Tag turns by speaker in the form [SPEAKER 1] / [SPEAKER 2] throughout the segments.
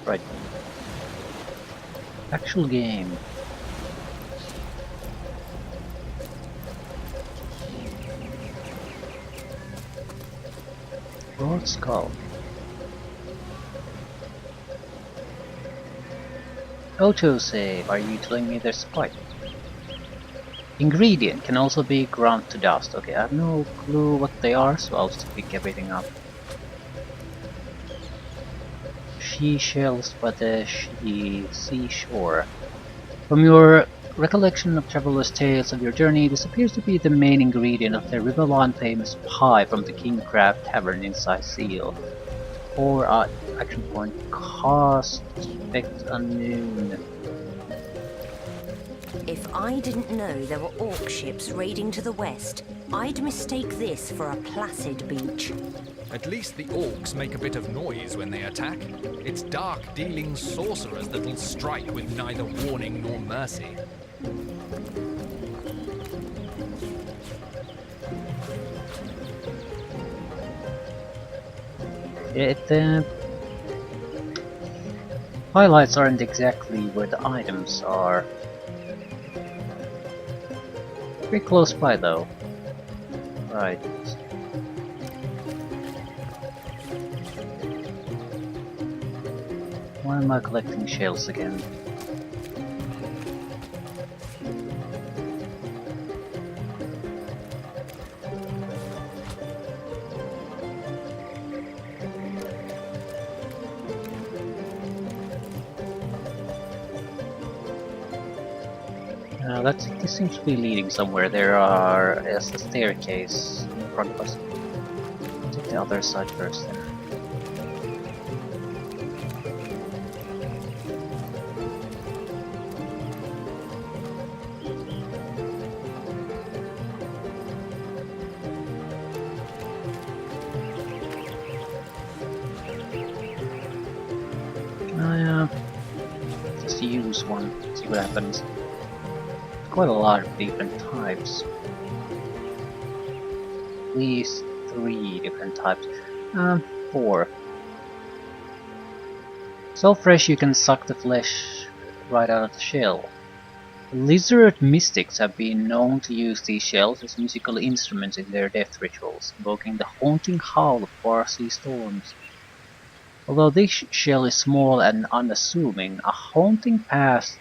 [SPEAKER 1] Right. Actual game. Broad skull. Autosave, are you telling me there's a fight? Ingredient can also be ground to dust. Okay, I have no clue what they are, so I'll just pick everything up. Seashells by the seashore. From your recollection of travelers' tales of your journey, this appears to be the main ingredient of the Riverline famous pie from the King Crab Tavern inside Seal. Or action point cost effect unknown.
[SPEAKER 2] If I didn't know there were orc ships raiding to the west, I'd mistake this for a placid beach.
[SPEAKER 3] At least the orcs make a bit of noise when they attack. It's dark-dealing sorcerers that'll strike with neither warning nor mercy.
[SPEAKER 1] Highlights aren't exactly where the items are. Pretty close by though. Right. Why am I collecting shells again? This seems to be leading somewhere. There is a staircase in front of us. Take the other side first then. Just use one, see what happens. Quite a lot of different types. At least 3 different types. 4. So fresh you can suck the flesh right out of the shell. Lizard mystics have been known to use these shells as musical instruments in their death rituals, invoking the haunting howl of far sea storms. Although this shell is small and unassuming, a haunting past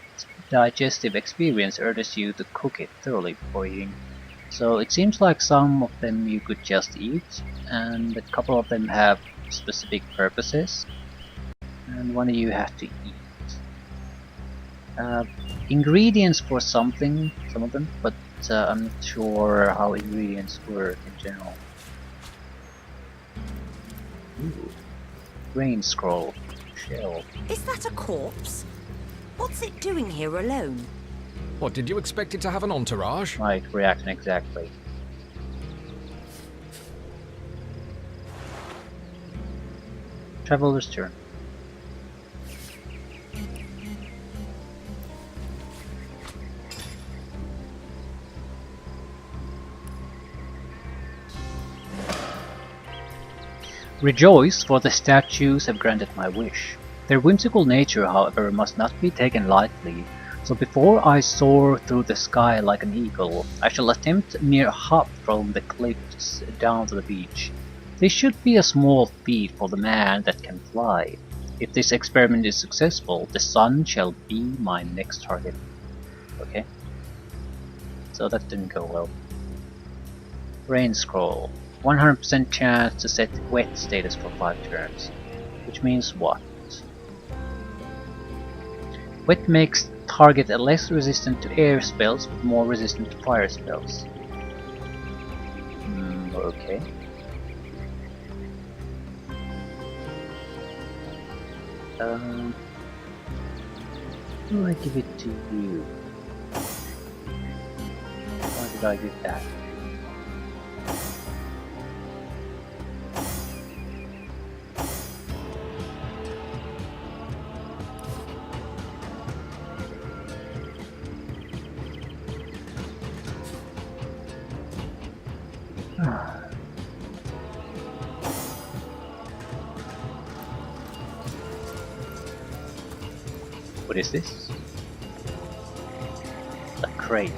[SPEAKER 1] digestive experience urges you to cook it thoroughly before eating. So it seems like some of them you could just eat, and a couple of them have specific purposes, and one you have to eat. Ingredients for something, some of them, but I'm not sure how ingredients work in general. Ooh. Rain scroll. Shell.
[SPEAKER 2] Is that a corpse? What's it doing here alone?
[SPEAKER 3] What, did you expect it to have an entourage?
[SPEAKER 1] Right, reaction exactly. Traveler's turn. Rejoice, for the statues have granted my wish. Their whimsical nature, however, must not be taken lightly, so before I soar through the sky like an eagle, I shall attempt a mere hop from the cliffs down to the beach. This should be a small feat for the man that can fly. If this experiment is successful, the sun shall be my next target. Okay. So that didn't go well. Rain scroll. 100% chance to set wet status for 5 turns. Which means what? Wet makes target less resistant to air spells but more resistant to fire spells. Okay. Who do I give it to you? Why did I give that? What is this? The crate.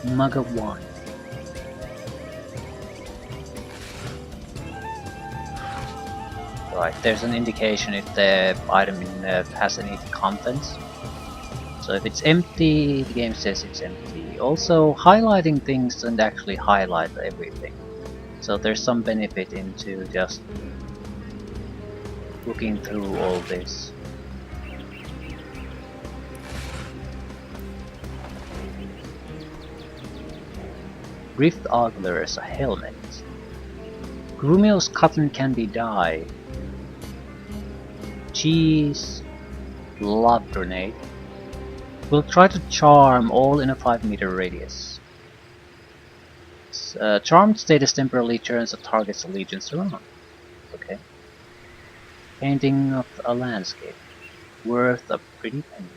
[SPEAKER 1] Mug of wine. Right, there's an indication if the item has any contents. So if it's empty, the game says it's empty. Also, highlighting things doesn't actually highlight everything. So there's some benefit into just looking through all this. Rift Ogler as a helmet. Grumio's cotton candy dye. Cheese. Love grenade. We'll try to charm all in a 5-meter radius. Charmed status temporarily turns a target's allegiance around. Okay. Painting of a landscape. Worth a pretty penny.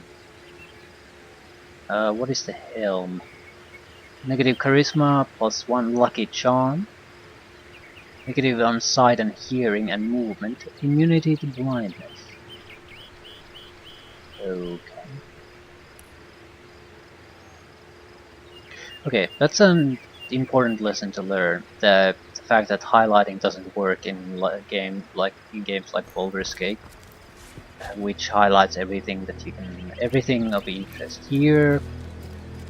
[SPEAKER 1] What is the helm? Negative charisma plus 1 lucky charm. Negative on sight and hearing and movement. Immunity to blindness. Okay. Okay, that's an important lesson to learn. The fact that highlighting doesn't work in games like Baldur's Gate, which highlights everything that you can, everything of interest. Here,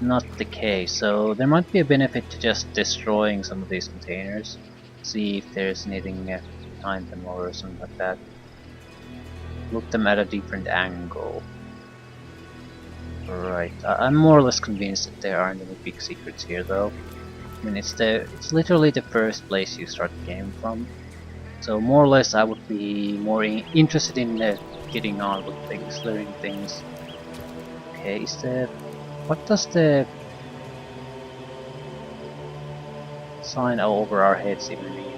[SPEAKER 1] not the case. So there might be a benefit to just destroying some of these containers. See if there's anything behind them or something like that. Look them at a different angle. Right, I'm more or less convinced that there aren't any big secrets here though. I mean, it's literally the first place you start the game from. So more or less I would be more interested in getting on with things, learning things. Okay, what does the sign over our heads even mean?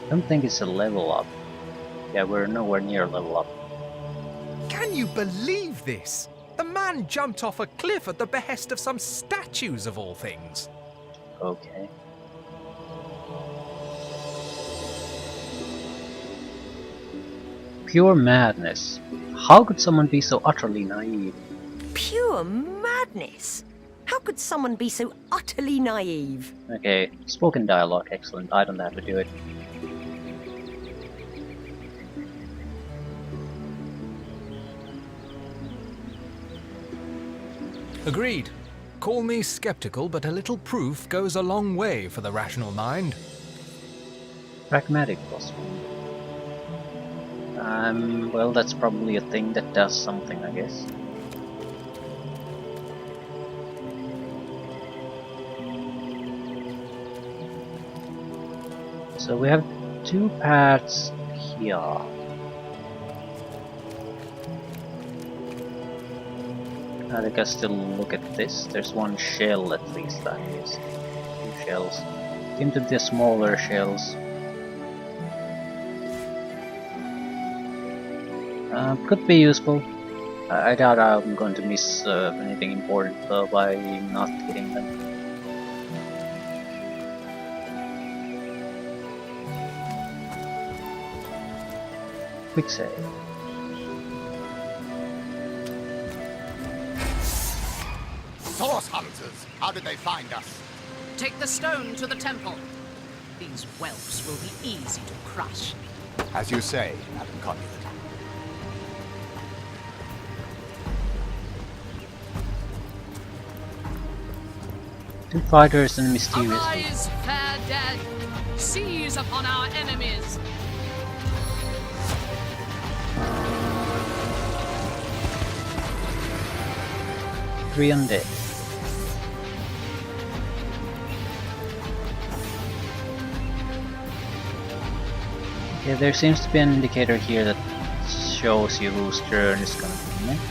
[SPEAKER 1] I don't think it's a level up. Yeah, we're nowhere near level up.
[SPEAKER 3] Can you believe this? The man jumped off a cliff at the behest of some statues of all things.
[SPEAKER 1] Okay. Pure madness. How could someone be so utterly naive?
[SPEAKER 2] Pure madness? How could someone be so utterly naive?
[SPEAKER 1] Okay, spoken dialogue, excellent. I don't have to do it.
[SPEAKER 3] Agreed. Call me skeptical, but a little proof goes a long way for the rational mind.
[SPEAKER 1] Pragmatic plus 1. Well, that's probably a thing that does something, I guess. So we have 2 paths here. I think I still look at this. There's 1 shell at least, that is. 2 shells. Into the smaller shells. Could be useful. I doubt I'm going to miss anything important though by not getting them. Quick save.
[SPEAKER 4] Source hunters! How did they find us?
[SPEAKER 5] Take the stone to the temple. These whelps will be easy to crush.
[SPEAKER 4] As you say, Madam Conduit.
[SPEAKER 1] Two fighters and mysterious.
[SPEAKER 5] Arise, fair dead! Seize upon our enemies!
[SPEAKER 1] Three undead. Okay, there seems to be an indicator here that shows you whose turn is going to be next.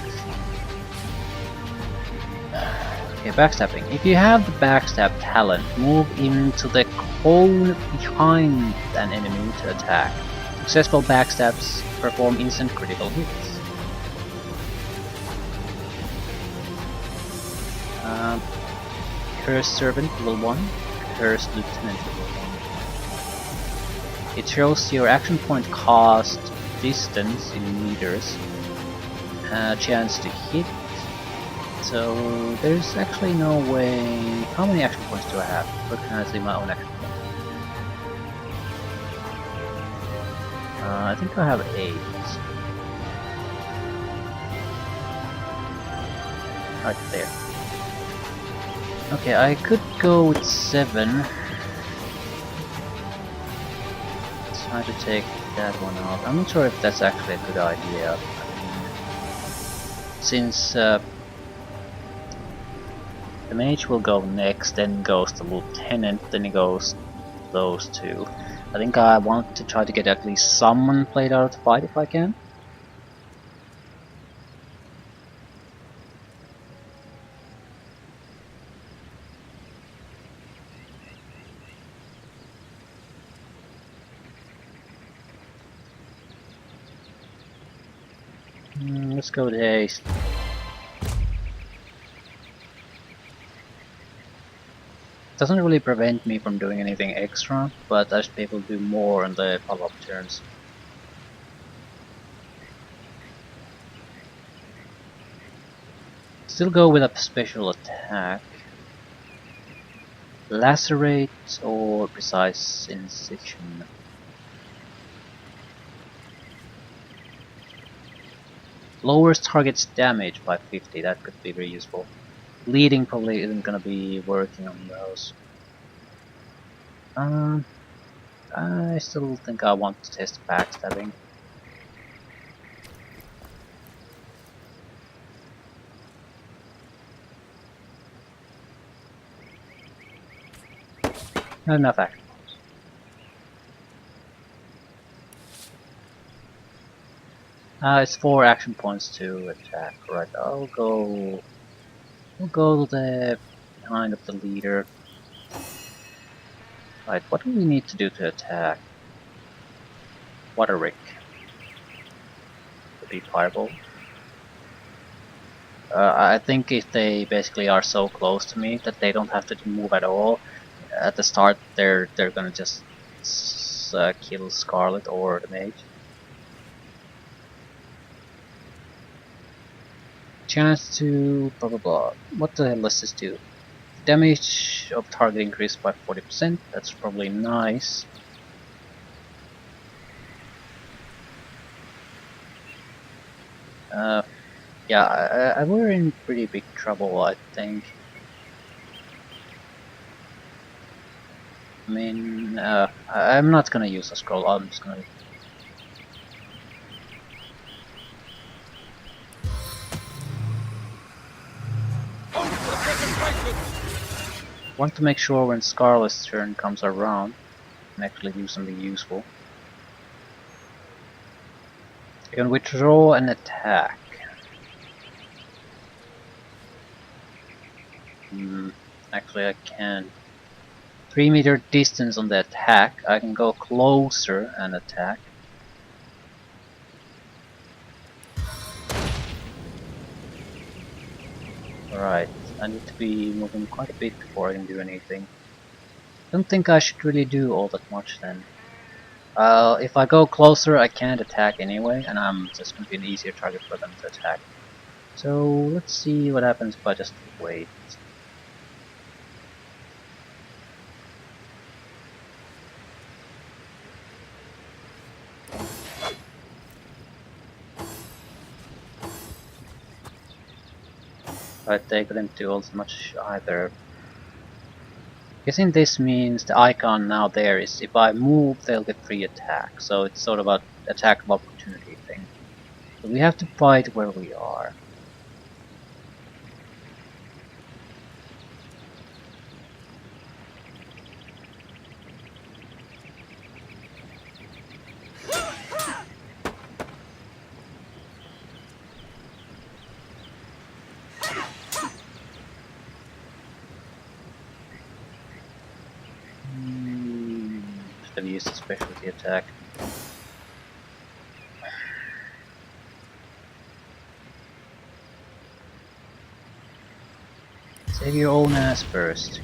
[SPEAKER 1] Okay, backstabbing. If you have the backstab talent, move into the cone behind an enemy to attack. Successful backstabs perform instant critical hits. Cursed Servant level 1, Cursed Lieutenant level It shows your action point cost, distance in meters, chance to hit. So there's actually no way. How many action points do I have? Where can I see my own action points? I think I have 8. Right there. Okay, I could go with 7. Try to take that one out. I'm not sure if that's actually a good idea. Since the mage will go next, then goes the lieutenant, then he goes those two. I think I want to try to get at least someone played out of the fight if I can. Let's go with haste. Doesn't really prevent me from doing anything extra, but I should be able to do more on the follow-up turns. Still go with a special attack. Lacerate or precise incision. Lowers target's damage by 50, that could be very useful. Bleeding probably isn't gonna be working on those. I still think I want to test backstabbing. Not enough action points. It's 4 action points to attack. Right, I'll go to the behind of the leader. Right, what do we need to do to attack? Water Rick. Could be Fireball. I think if they basically are so close to me that they don't have to move at all, at the start they're gonna just kill Scarlet or the mage. Chance to blah blah blah. What the hell does this do? Damage of target increased by 40%. That's probably nice. Yeah, we're in pretty big trouble, I think. I mean, I'm not gonna use a scroll. I'm just gonna. Want to make sure when Scarlet's turn comes around, I can actually do something useful. You can withdraw an attack. Actually I can. 3-meter distance on the attack. I can go closer and attack. Right, I need to be moving quite a bit before I can do anything. Don't think I should really do all that much then. If I go closer I can't attack anyway, and I'm just going to be an easier target for them to attack. So let's see what happens if I just wait. Right, they couldn't do all that much either. Guessing this means the icon now there is if I move they'll get free attack, so it's sort of an attack of opportunity thing. So we have to fight where we are. Gonna use the specialty attack. Save your own ass first.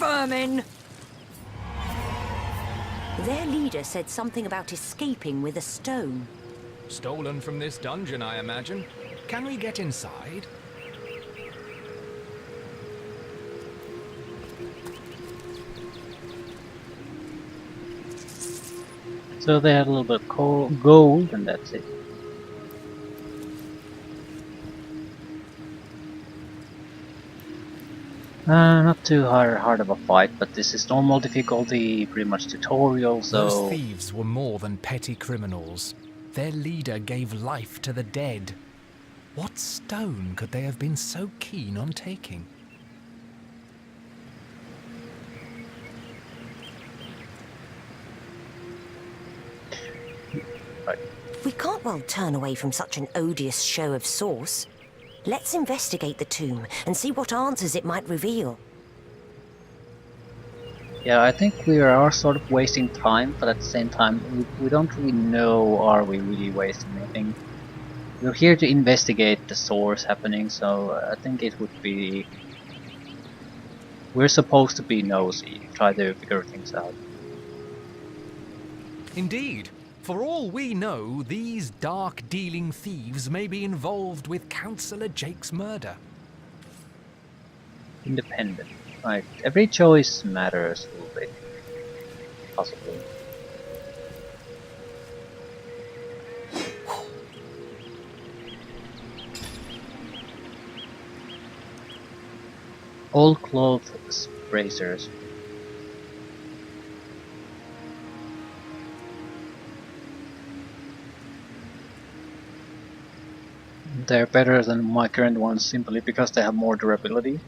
[SPEAKER 2] vermin! Their leader said something about escaping with a stone.
[SPEAKER 3] Stolen from this dungeon, I imagine. Can we get inside?
[SPEAKER 1] So they had a little bit of gold, and that's it. Not too hard of a fight, but this is normal difficulty, pretty much tutorial, so...
[SPEAKER 3] Those thieves were more than petty criminals. Their leader gave life to the dead. What stone could they have been so keen on taking?
[SPEAKER 1] Right.
[SPEAKER 2] We can't well turn away from such an odious show of source. Let's investigate the tomb and see what answers it might reveal.
[SPEAKER 1] Yeah, I think we are sort of wasting time, but at the same time, we don't really know, are we really wasting anything? We're here to investigate the source happening, so I think it would be... We're supposed to be nosy, try to figure things out.
[SPEAKER 3] Indeed. For all we know, these dark-dealing thieves may be involved with Councillor Jake's murder.
[SPEAKER 1] Independent. Right, every choice matters a little bit. Possibly. Old clothes bracers. They're better than my current ones simply because they have more durability.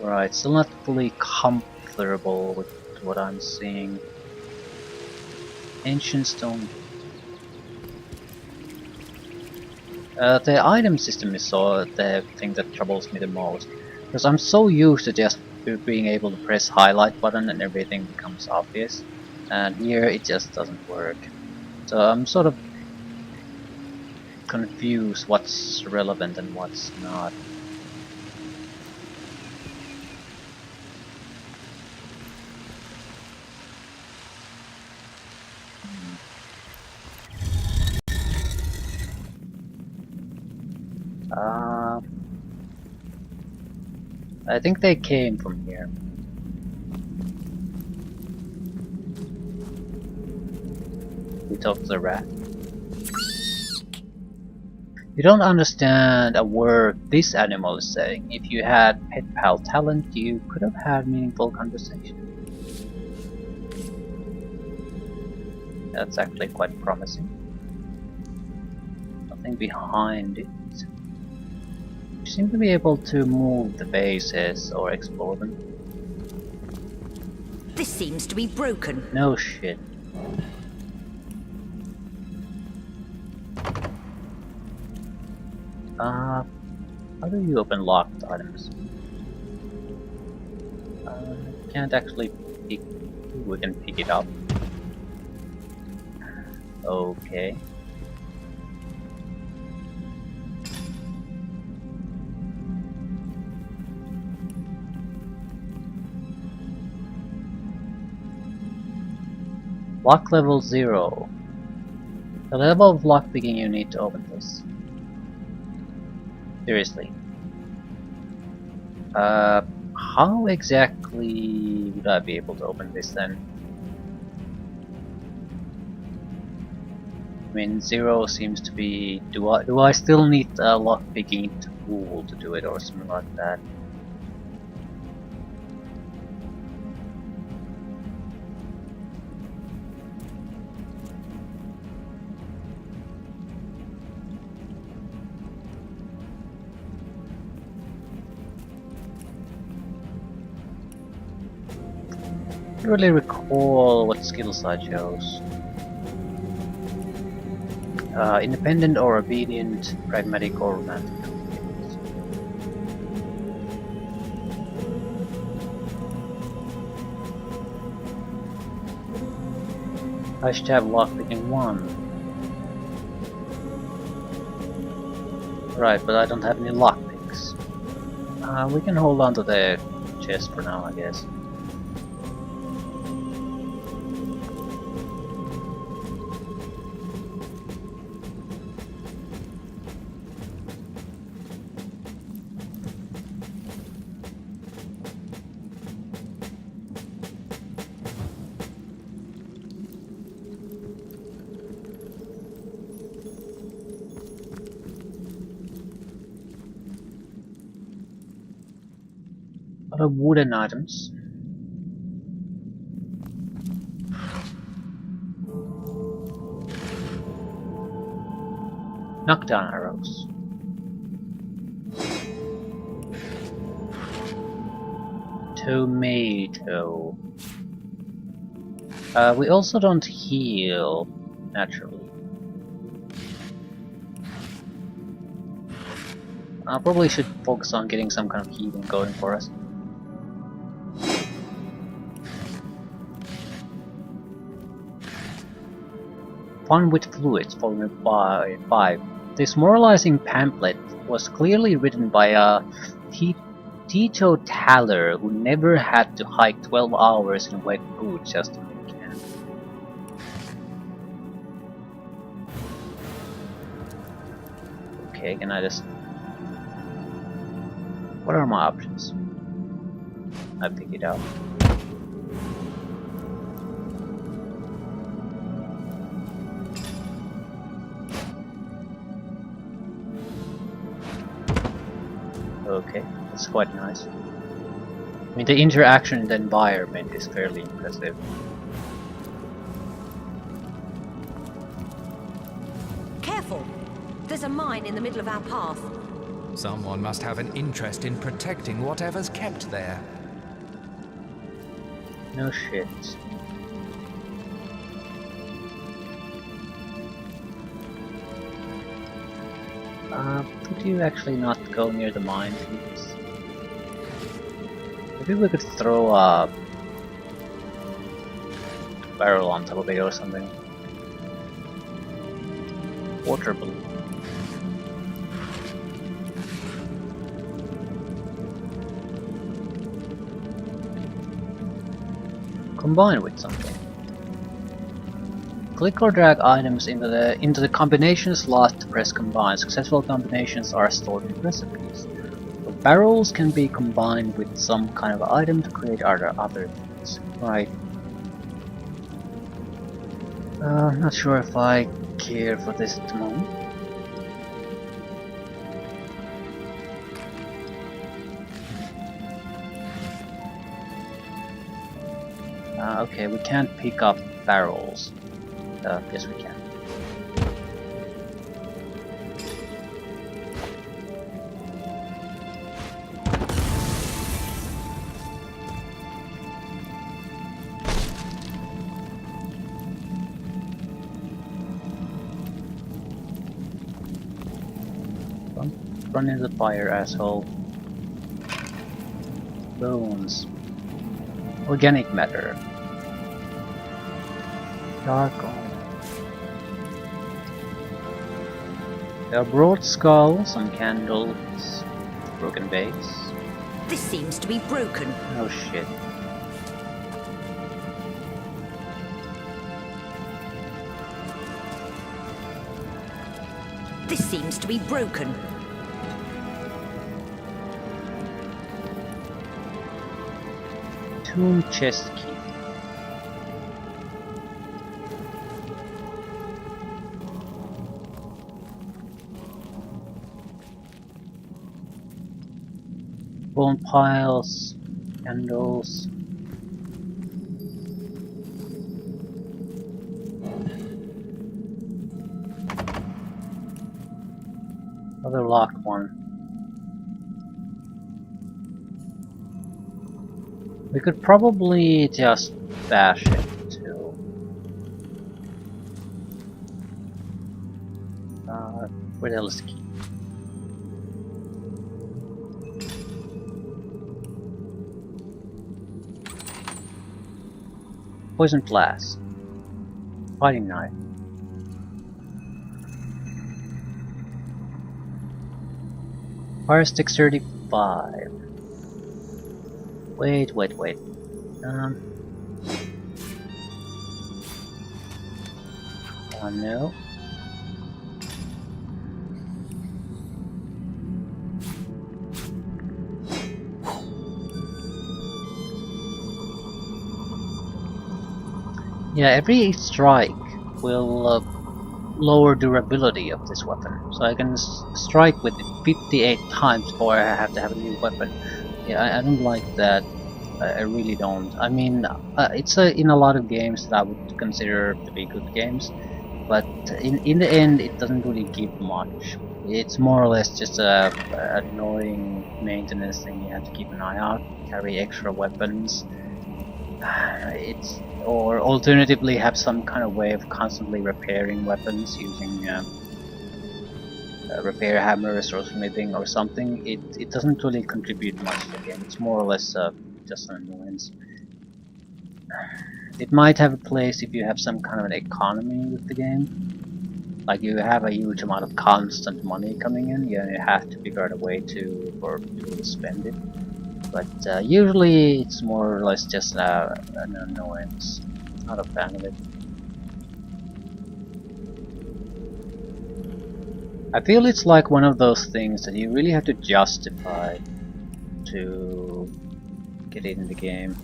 [SPEAKER 1] Right, still not fully comfortable with what I'm seeing. Ancient stone. The item system is the thing that troubles me the most. Because I'm so used to just being able to press highlight button and everything becomes obvious. And here it just doesn't work. So I'm sort of confused what's relevant and what's not. I think they came from here. We talked to the rat. You don't understand a word this animal is saying. If you had pet pal talent, you could have had meaningful conversation. That's actually quite promising. Nothing behind it. You seem to be able to move the bases or explore them.
[SPEAKER 2] This seems to be broken.
[SPEAKER 1] No shit. How do you open locked items? Can't actually pick... We can pick it up. Okay. Lock level 0. The level of lockpicking you need to open this. Seriously. How exactly would I be able to open this then? I mean, 0 seems to be... Do I still need a lockpicking tool to do it or something like that? I don't really recall what skills I chose. Independent or obedient, pragmatic or romantic. I should have lockpicking 1. Right, but I don't have any lockpicks. We can hold on to the chest for now, I guess. A lot of wooden items. Knockdown arrows. Tomato. We also don't heal naturally. I probably should focus on getting some kind of healing going for us. Fun with fluids, followed by 5. This moralizing pamphlet was clearly written by a teetotaler who never had to hike 12 hours in wet boots just to make camp. Okay, can I just... What are my options? I pick it out. Okay, that's quite nice. I mean, the interaction in the environment is fairly impressive.
[SPEAKER 2] Careful! There's a mine in the middle of our path.
[SPEAKER 3] Someone must have an interest in protecting whatever's kept there.
[SPEAKER 1] No shit. Could you actually not go near the mine, please? Maybe we could throw a barrel on top of it or something. Water balloon. Combine with something. Click or drag items into the combination slot to press combine. Successful combinations are stored in recipes. The barrels can be combined with some kind of item to create other things. Right. Not sure if I care for this at the moment. Okay, we can't pick up barrels. Yes, we can. Run into the fire, asshole. Bones. Organic matter. Dark oil. There are broad skull, some candles, broken base.
[SPEAKER 2] This seems to be broken.
[SPEAKER 1] Oh shit.
[SPEAKER 2] This seems to be broken.
[SPEAKER 1] Tomb chest key. Bone piles, candles. Another locked one. We could probably just bash it too. Where the hell is the key? Poison glass. fighting knife. Fire stick 35. Wait. Oh no. Yeah, every strike will lower durability of this weapon, so I can strike with it 58 times before I have to have a new weapon. Yeah, I don't like that. I really don't. I mean, it's in a lot of games that I would consider to be good games, but in the end, it doesn't really give much. It's more or less just a annoying maintenance thing. You have to keep an eye out, carry extra weapons. It's or alternatively have some kind of way of constantly repairing weapons using repair hammers or smithing or something. It doesn't really contribute much to the game. It's more or less just an annoyance. It might have a place if you have some kind of an economy with the game. Like you have a huge amount of constant money coming in, you have to figure out a way to spend it. But usually it's more or less just an annoyance. Not a fan of it. I feel it's like one of those things that you really have to justify to get it in the game.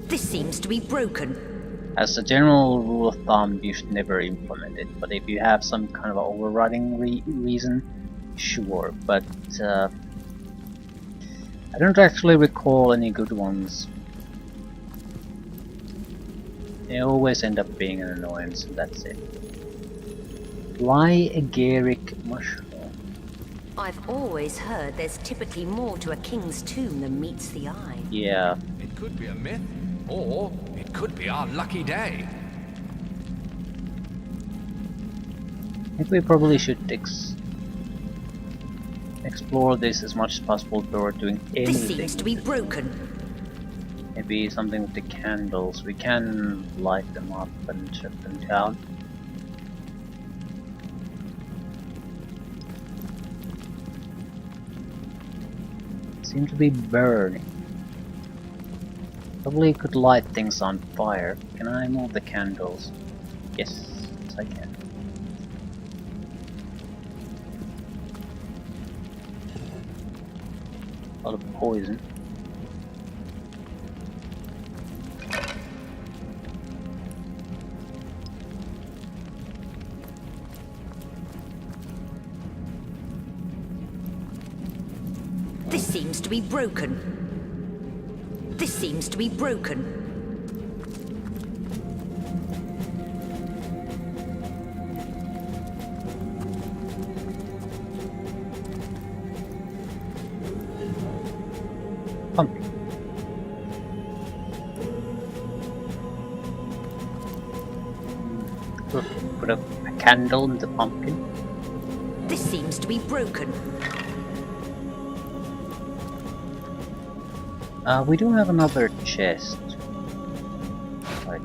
[SPEAKER 2] This seems to be broken.
[SPEAKER 1] As a general rule of thumb, you should never implement it, but if you have some kind of overriding reason, sure. But I don't actually recall any good ones. They always end up being an annoyance, and that's it. Fly agaric mushroom.
[SPEAKER 2] I've always heard there's typically more to a king's tomb than meets the eye.
[SPEAKER 1] Yeah.
[SPEAKER 3] It could be a myth, or it could be our lucky day.
[SPEAKER 1] I think we probably should explore this as much as possible before doing anything.
[SPEAKER 2] This seems to be broken.
[SPEAKER 1] Maybe something with the candles. We can light them up and shut them down. Seem to be burning. Probably could light things on fire. Can I move the candles? Yes, I can. A lot of poison.
[SPEAKER 2] This seems to be broken. This seems to be broken.
[SPEAKER 1] Pumpkin. Put a candle in the pumpkin.
[SPEAKER 2] This seems to be broken.
[SPEAKER 1] We do have another chest. Right.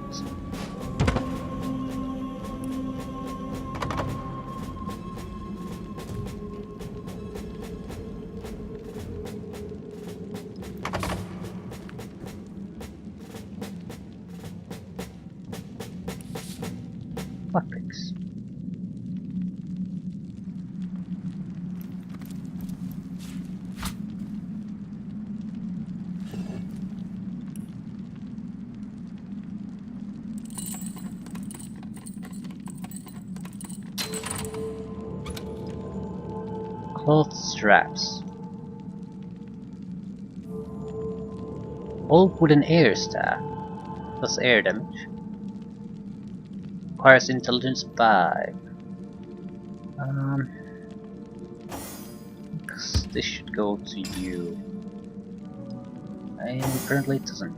[SPEAKER 1] Lockpicks. Cloth straps. Old wooden air staff. Plus air damage. Requires intelligence 5. This should go to you. And apparently it doesn't.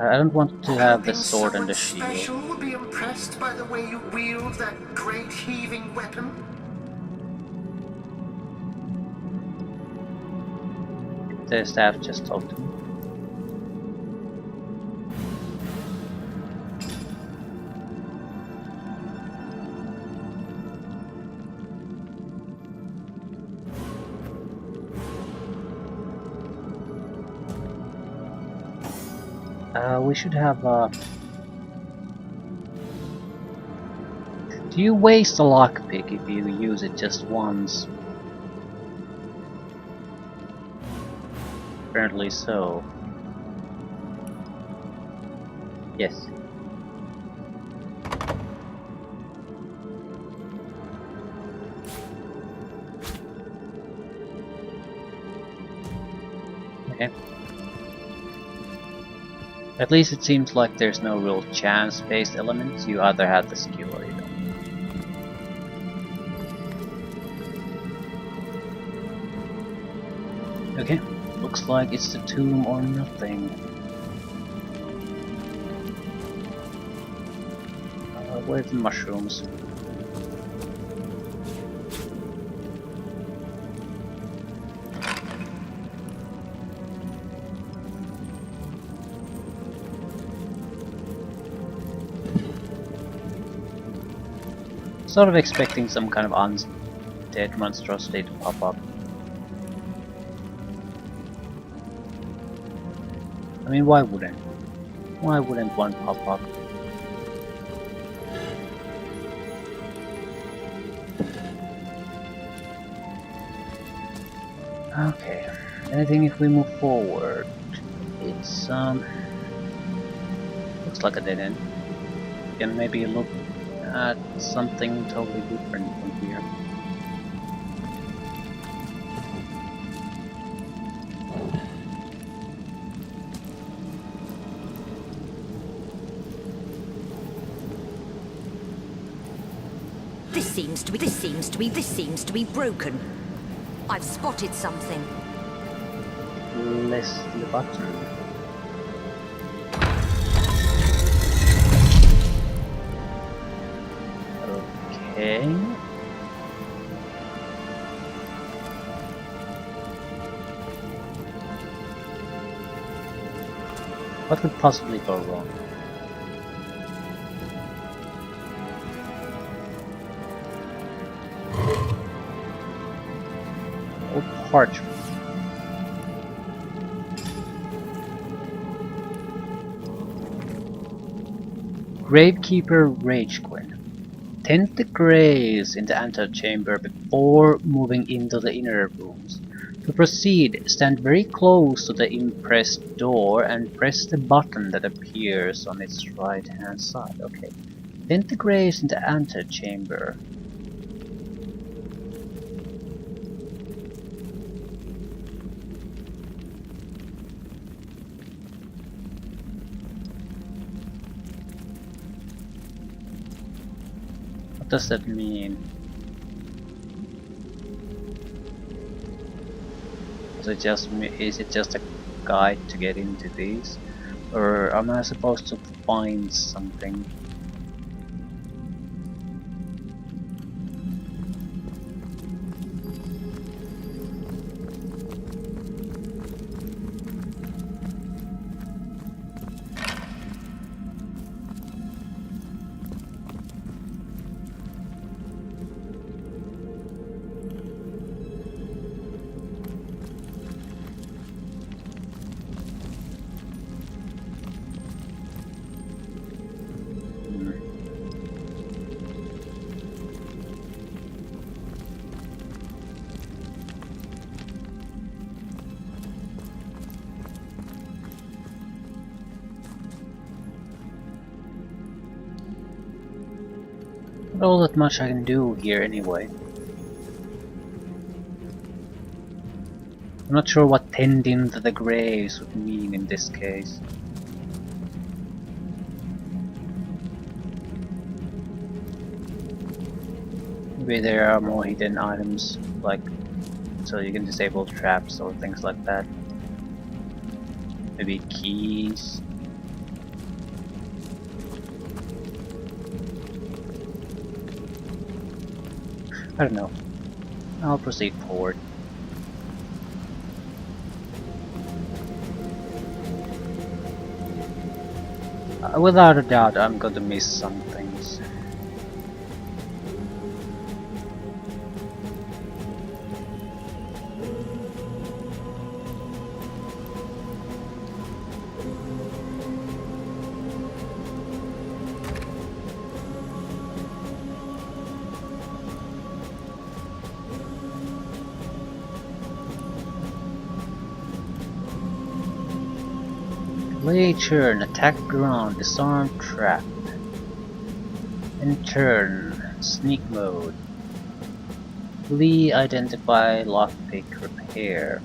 [SPEAKER 1] I don't want to have the sword and the shield.
[SPEAKER 6] Special would be impressed by the way you wield that great heaving weapon.
[SPEAKER 1] The staff just talked to me. We should have do you waste a lockpick if you use it just once? Apparently so. Yes. Okay. At least it seems like there's no real chance-based elements. You either have the skill or you don't. Okay, looks like it's the tomb or nothing. Where's the mushrooms? Sort of expecting some kind of undead monstrosity to pop up. I mean, why wouldn't? Why wouldn't one pop up? Okay, anything if we move forward? It's looks like a dead end. We can maybe look at something totally different from here.
[SPEAKER 2] This seems to be broken. I've spotted something.
[SPEAKER 1] Less the button. Okay. What could possibly go wrong? Old parchment. Gravekeeper Rage Queen. Tend the graves in the antechamber before moving into the inner rooms. To proceed, stand very close to the impressed door and press the button that appears on its right hand side. Okay. Tend the graves in the antechamber. What does that mean? Is it just a guide to get into these? Or am I supposed to find something? Not all that much I can do here anyway. I'm not sure what tending to the graves would mean in this case. Maybe there are more hidden items, like so you can disable traps or things like that. Maybe keys. I don't know. I'll proceed forward. Without a doubt, I'm going to miss some things. Play turn, attack ground, disarm trap. In turn, sneak mode. Flee, identify, lockpick, repair.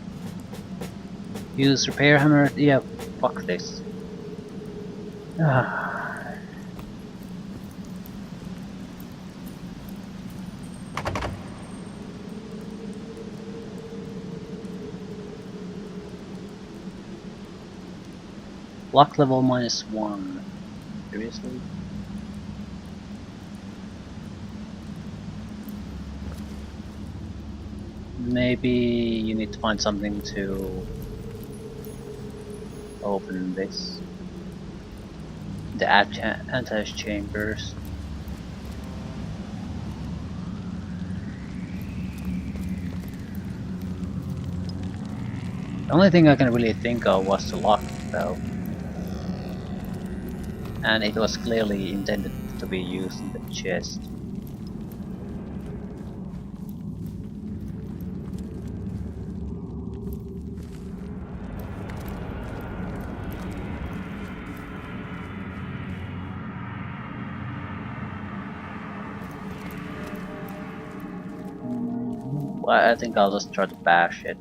[SPEAKER 1] Use repair hammer. Yeah, fuck this. Lock level -1. Seriously? Maybe you need to find something to open this. The anti-chambers. The only thing I can really think of was to lock it though. And it was clearly intended to be used in the chest. I think I'll just try to bash it.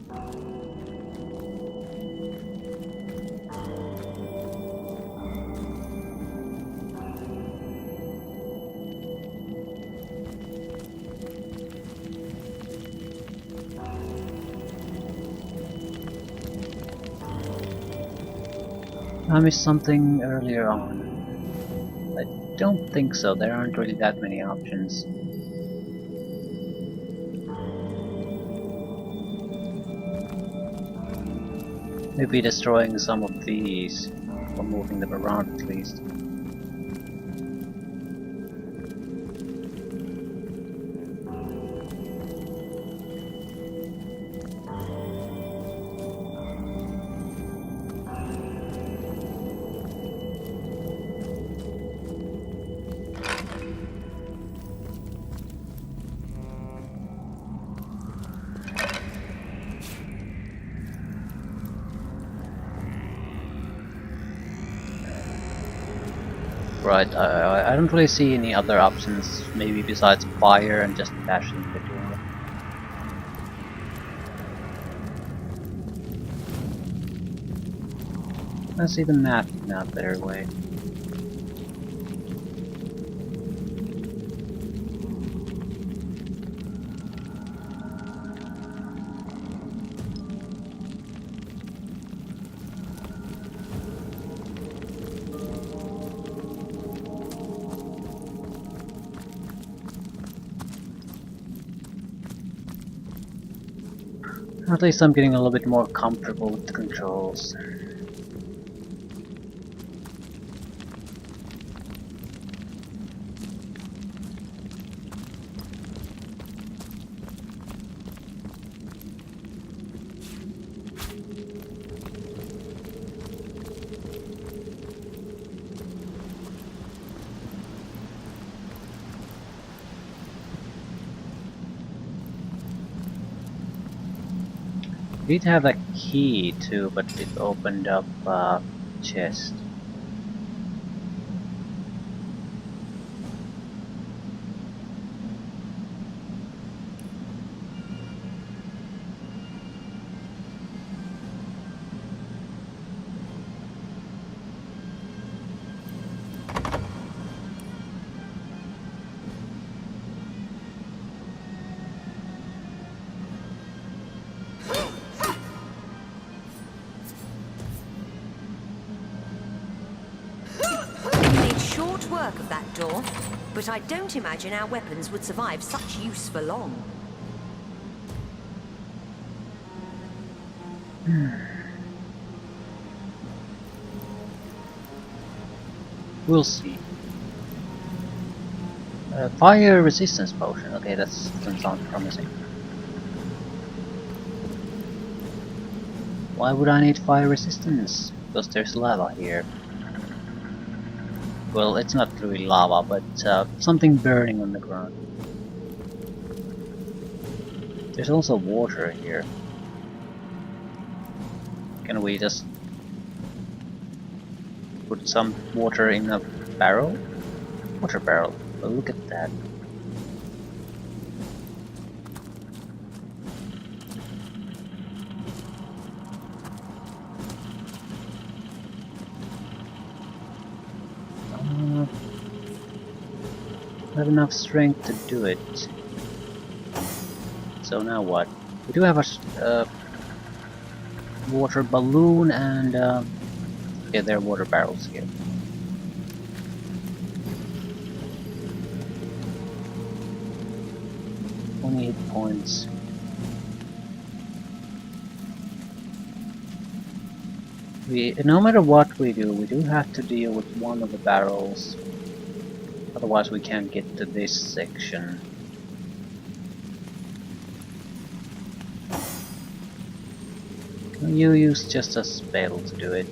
[SPEAKER 1] I missed something earlier on. I don't think so, there aren't really that many options. Maybe destroying some of these, or moving them around at least. Right, I don't really see any other options, maybe besides fire and just bashing the door. I see the map in a better way. At least I'm getting a little bit more comfortable with the controls. Did have a key too, but it opened up a chest.
[SPEAKER 2] Work of that door, but I don't imagine our weapons would survive such use for long.
[SPEAKER 1] We'll see. Fire resistance potion. Okay, that doesn't sound promising. Why would I need fire resistance? Because there's lava here. Well, it's not really lava, but something burning on the ground. There's also water here. Can we just put some water in a barrel? Water barrel. Well, look at that. I have enough strength to do it. So now what? We do have a water balloon and yeah, there are water barrels here. Only 8 points. No matter what we do have to deal with one of the barrels. Otherwise we can't get to this section. You use just a spell to do it.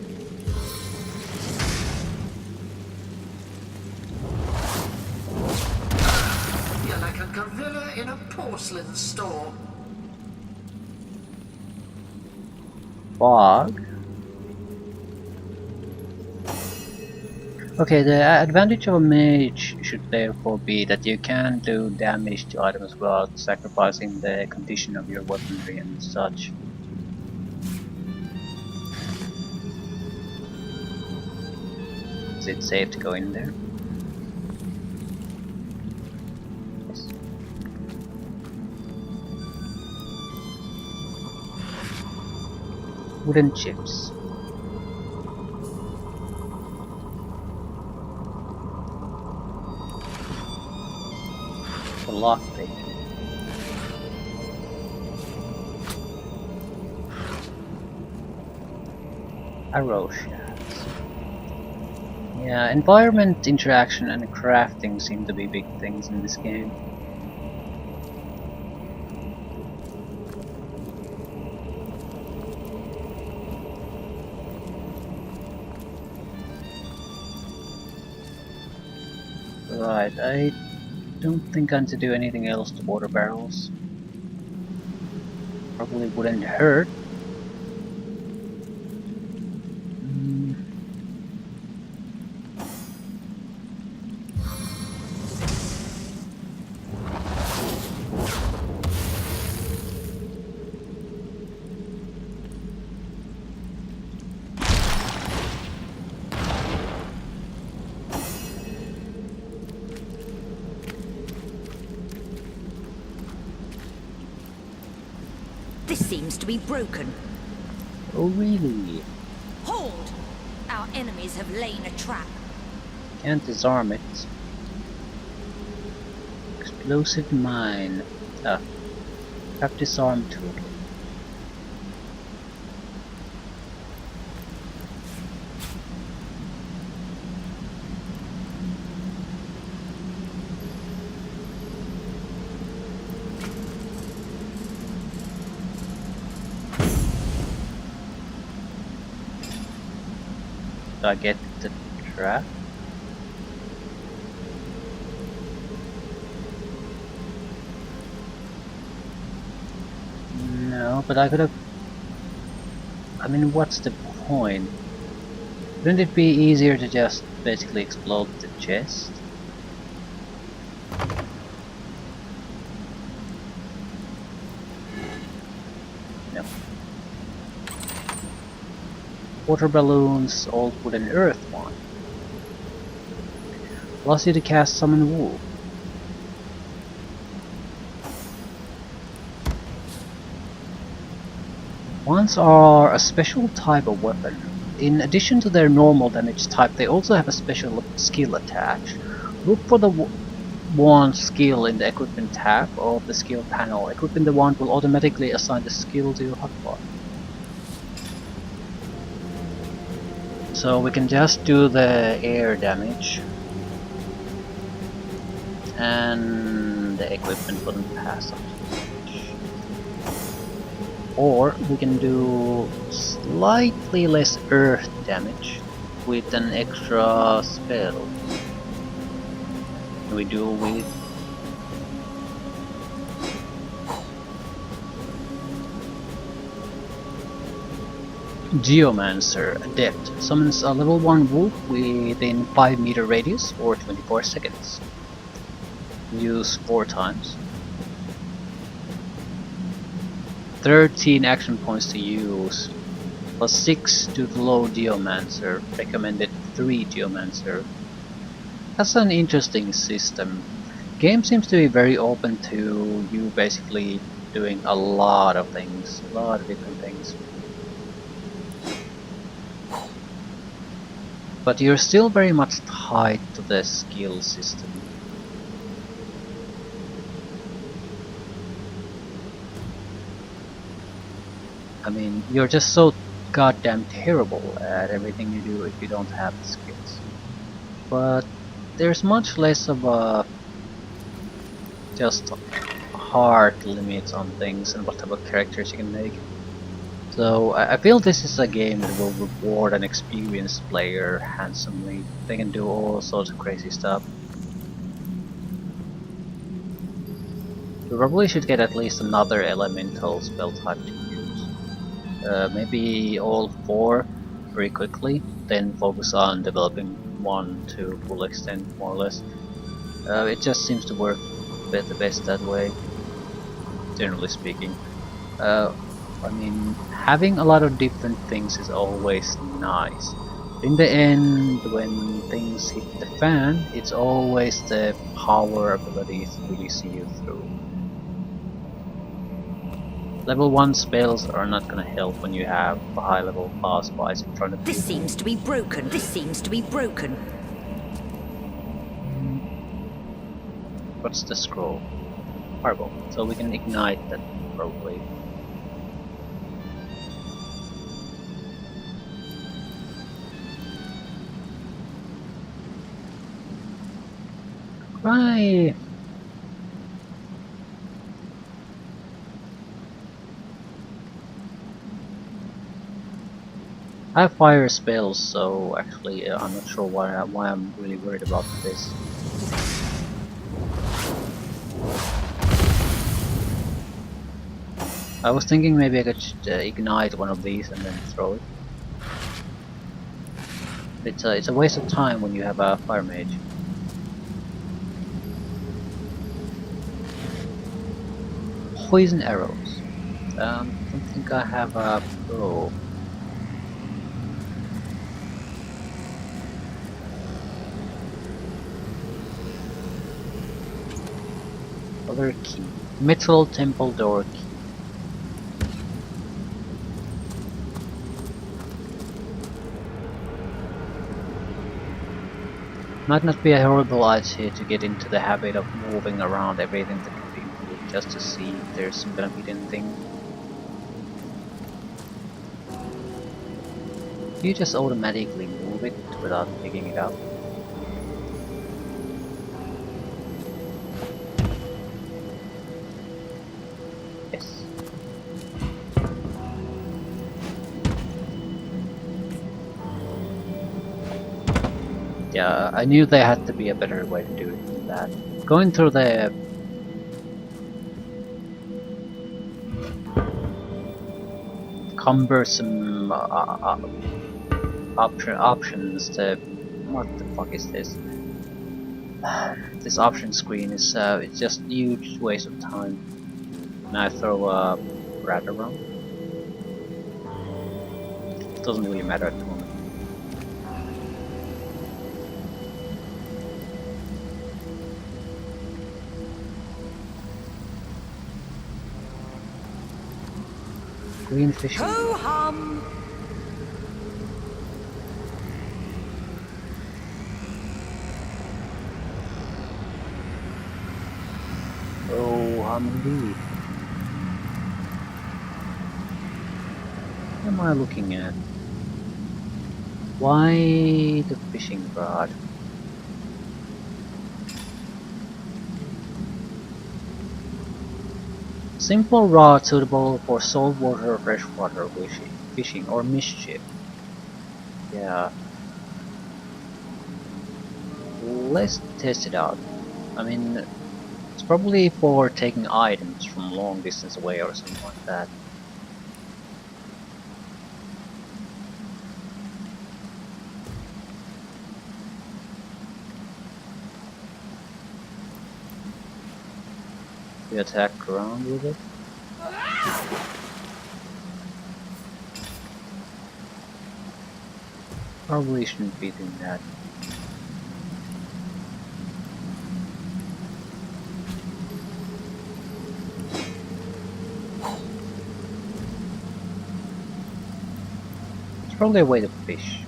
[SPEAKER 6] You're like a gorilla in a porcelain store.
[SPEAKER 1] Fog. Okay, the advantage of a mage should therefore be that you can do damage to items without sacrificing the condition of your weaponry and such. Is it safe to go in there? Yes. Wooden chips. Lockpick. Arrow shafts. Yeah, environment, interaction and crafting seem to be big things in this game. Right, I don't think I need to do anything else to water barrels. Probably wouldn't hurt.
[SPEAKER 2] This seems to be broken.
[SPEAKER 1] Oh really?
[SPEAKER 2] Hold! Our enemies have lain a trap.
[SPEAKER 1] Can't disarm it. Explosive mine. Ah. Have disarm tool. Do I get the trap? No, but I could have... I mean, what's the point? Wouldn't it be easier to just basically explode the chest? No. Water balloons, old wooden earth one. Allows you to cast summon wool. Wands are a special type of weapon. In addition to their normal damage type, they also have a special skill attached. Look for the wand skill in the equipment tab of the skill panel. Equipping the wand will automatically assign the skill to your hotbar. So we can just do the air damage. And the equipment wouldn't pass up too much. Or we can do slightly less earth damage with an extra spell. We do with Geomancer Adept summons a level 1 wolf within 5-meter radius for 24 seconds. Use 4 times. 13 action points to use, plus 6 to the low Geomancer, recommended 3 Geomancer. That's an interesting system. Game seems to be very open to you basically doing a lot of things, a lot of different things. But you're still very much tied to the skill system. I mean, you're just so goddamn terrible at everything you do if you don't have the skills. But there's much less of a just hard limits on things and what type of characters you can make. So I feel this is a game that will reward an experienced player handsomely. They can do all sorts of crazy stuff. We probably should get at least another elemental spell type to use. Maybe all 4 very quickly, then focus on developing 1 to full extent more or less. It just seems to work the best that way, generally speaking. I mean, having a lot of different things is always nice. In the end, when things hit the fan, it's always the power abilities that really see you through. Level 1 spells are not gonna help when you have a high level boss fights in front of you.
[SPEAKER 2] This seems to be broken. This seems to be broken.
[SPEAKER 1] What's the scroll? Fireball. So we can ignite that probably. Right. I have fire spells, so actually I'm not sure why I'm really worried about this. I was thinking maybe I could ignite one of these and then throw it. It's a waste of time when you have a fire mage. Poison arrows. I don't think I have a bow. Other key. Metal temple door key. Might not be a horrible idea to get into the habit of moving around everything that can be moved just to see if there's gonna be anything. You just automatically move it without picking it up. Yes. Yeah, I knew there had to be a better way to do it than that. Going through the cumbersome options, what the fuck is this? This option screen is it's just huge waste of time. And I throw a rat around. It doesn't really matter at the moment. Green fish.
[SPEAKER 2] Ho hum!
[SPEAKER 1] Oh, indeed. What am I looking at? Why the fishing rod? Simple rod suitable for saltwater or freshwater fishing or mischief. Yeah, let's test it out. I mean, it's probably for taking items from long distance away or something like that. We attack ground with it. Probably shouldn't be doing that. It's probably a way to fish.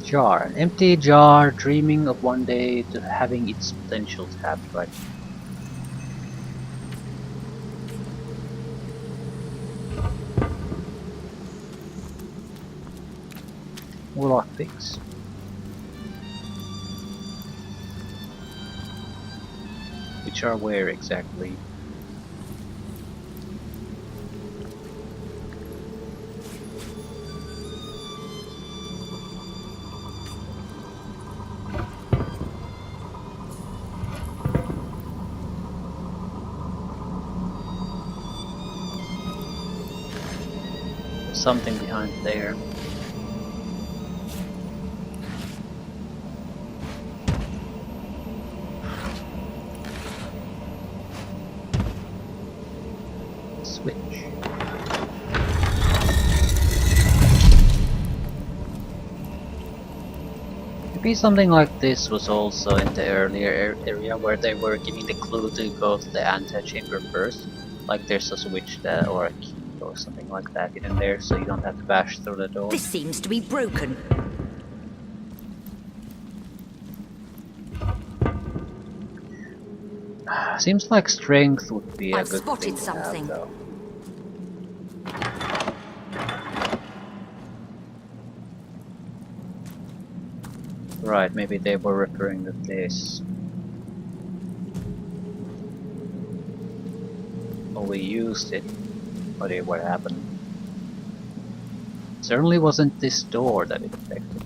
[SPEAKER 1] Jar. An empty jar dreaming of one day to having its potential tapped, right? More lockpicks. Which are where exactly? Something behind there. Switch. Maybe something like this was also in the earlier area where they were giving the clue to go to the antechamber first. Like there's a switch that, or a key or something like that hidden there, so you don't have to bash through the door.
[SPEAKER 2] This seems to be broken.
[SPEAKER 1] Seems like strength would be a
[SPEAKER 2] I've
[SPEAKER 1] good
[SPEAKER 2] spotted
[SPEAKER 1] thing to
[SPEAKER 2] something.
[SPEAKER 1] have, though. Right, maybe they were referring to this. Oh, we used it. What happened? Certainly wasn't this door that it affected.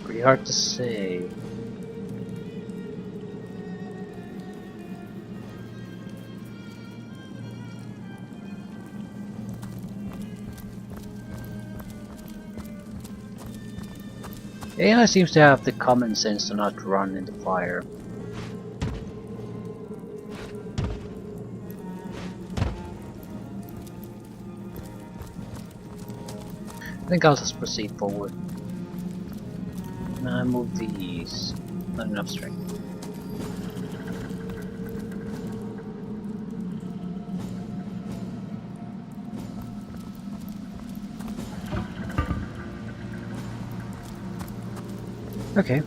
[SPEAKER 1] Pretty hard to say. AI seems to have the common sense to not run into fire. I think I'll just proceed forward. Now move these. Not enough strength. Okay.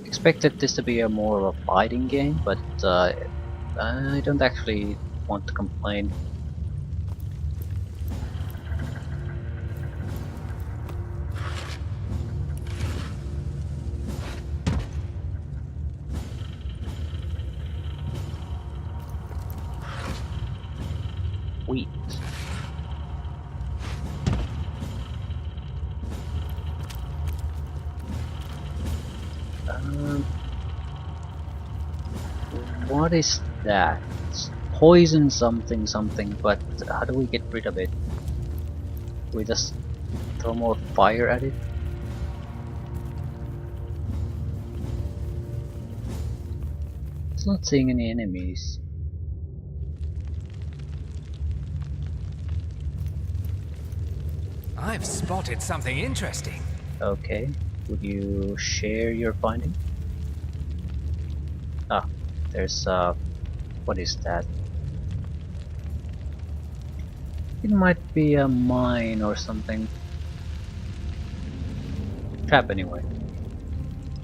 [SPEAKER 1] Expected this to be a more of a fighting game, but I don't actually want to complain. Wheat. What is that? It's poison something something, but how do we get rid of it? We just throw more fire at it? It's not seeing any enemies.
[SPEAKER 3] I've spotted something interesting.
[SPEAKER 1] Okay, would you share your finding? Ah, there's what is that? it might be a mine or something. Trap anyway.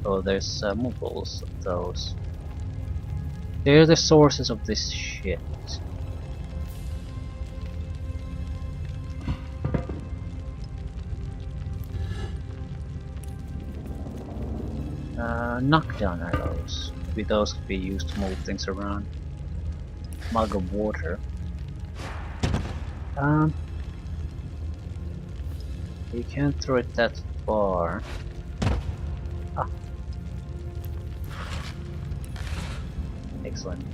[SPEAKER 1] Oh, there's multiples of those. They're the sources of this shit. Knockdown arrows. Maybe those could be used to move things around. Mug of water. You can't throw it that far. Ah. Excellent.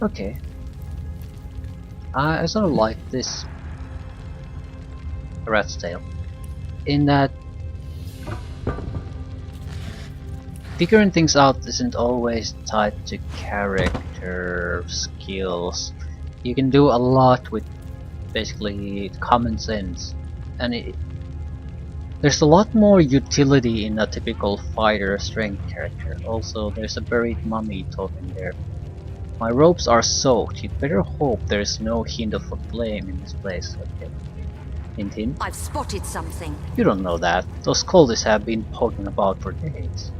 [SPEAKER 1] Okay. I sort of like this rat's tail. In that figuring things out isn't always tied to character skills. You can do a lot with basically common sense, and there's a lot more utility in a typical fighter strength character. Also, there's a buried mummy talking there. My ropes are soaked. You'd better hope there's no hint of a flame in this place. Okay. Hint hint.
[SPEAKER 2] I've spotted something.
[SPEAKER 1] You don't know that. Those cultists have been poking about for days.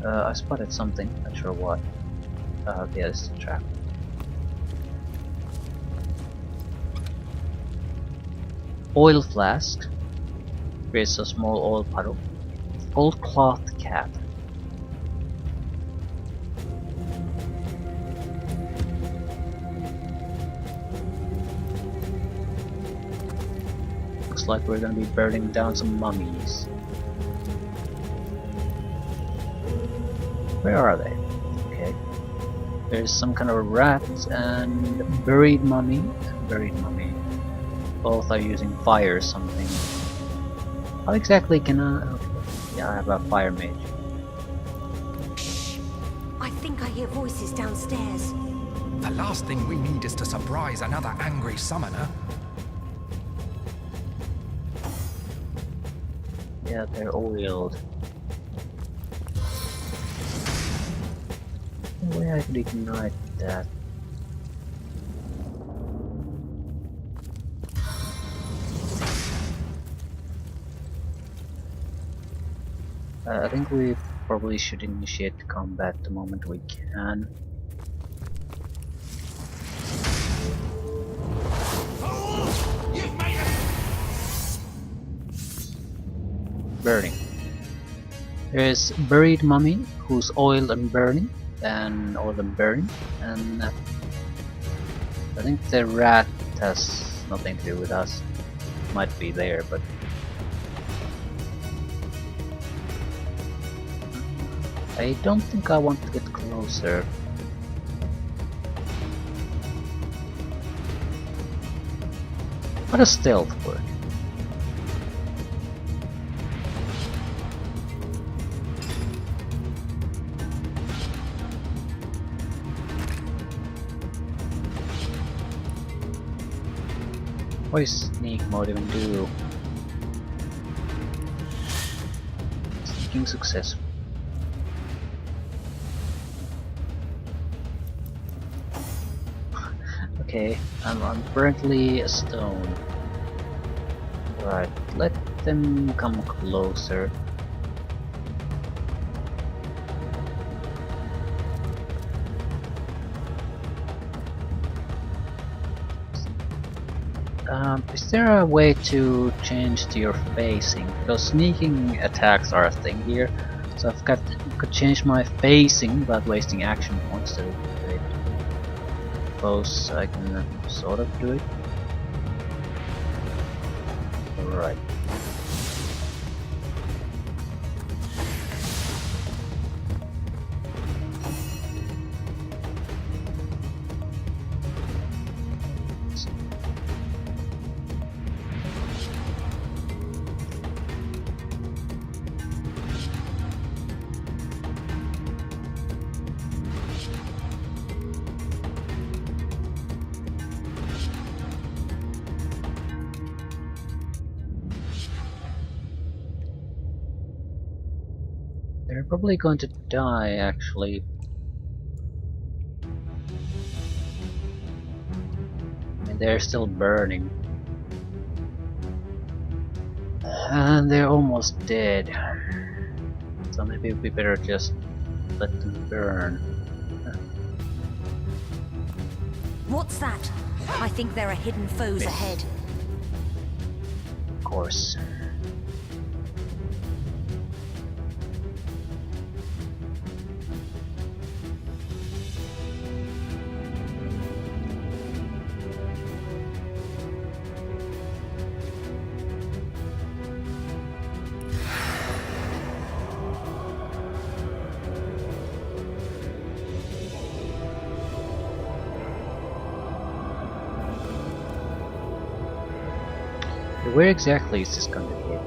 [SPEAKER 1] I spotted something. Not sure what. Yeah, it's a trap. Oil flask. Creates a small oil puddle. Old cloth cap. Looks like we're gonna be burning down some mummies. Where are they? Okay. There's some kind of a rat and buried mummy. Buried mummy. Both are using fire or something. How exactly can I... Okay. Yeah, I have a fire mage.
[SPEAKER 2] I think I hear voices downstairs.
[SPEAKER 3] The last thing we need is to surprise another angry summoner.
[SPEAKER 1] Yeah, they're oiled. No way I could ignite that. I think we probably should initiate the combat the moment we can. Burning. There's buried mummy who's oiled and burning, and I think the rat has nothing to do with us. Might be there, but I don't think I want to get closer. How does stealth work? What does sneak mode even do? Sneaking successful. Okay, I'm currently a stone. Right, let them come closer. Is there a way to change to your facing? Because sneaking attacks are a thing here, so could change my facing without wasting action points to do it. Suppose I can sort of do it. Right. They're probably going to die, actually. and they're still burning. And they're almost dead. So maybe we better just let them burn.
[SPEAKER 2] What's that? I think there are hidden foes ahead.
[SPEAKER 1] Of course. Where exactly is this going to be?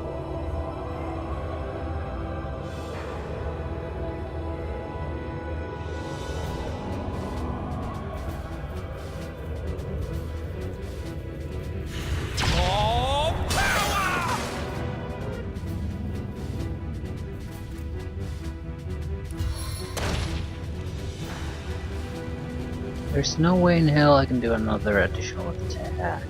[SPEAKER 1] There's no way in hell I can do another additional attack.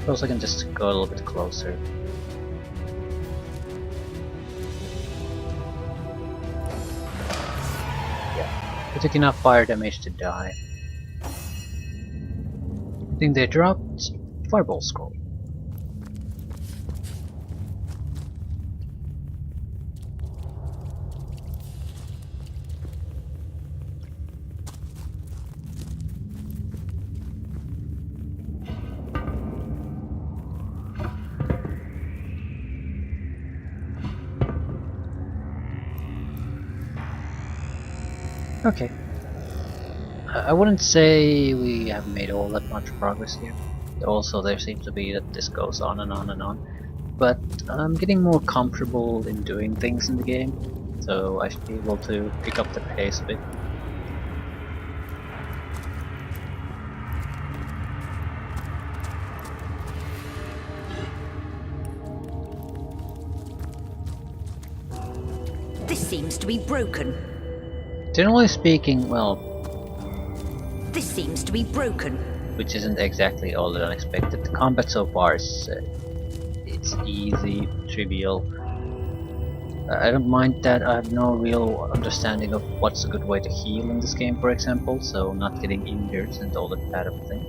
[SPEAKER 1] Suppose I can just go a little bit closer. Yeah, I took enough fire damage to die. I think they dropped Fireball Scroll. Okay. I wouldn't say we have made all that much progress here. Also, there seems to be that this goes on and on and on. But I'm getting more comfortable in doing things in the game, so I should be able to pick up the pace a bit.
[SPEAKER 2] This seems to be broken.
[SPEAKER 1] Generally speaking, well,
[SPEAKER 2] This seems to be broken.
[SPEAKER 1] which isn't exactly all that unexpected. The combat so far is it's easy, trivial. I don't mind that. I have no real understanding of what's a good way to heal in this game, for example, so not getting injured isn't all that bad of a thing.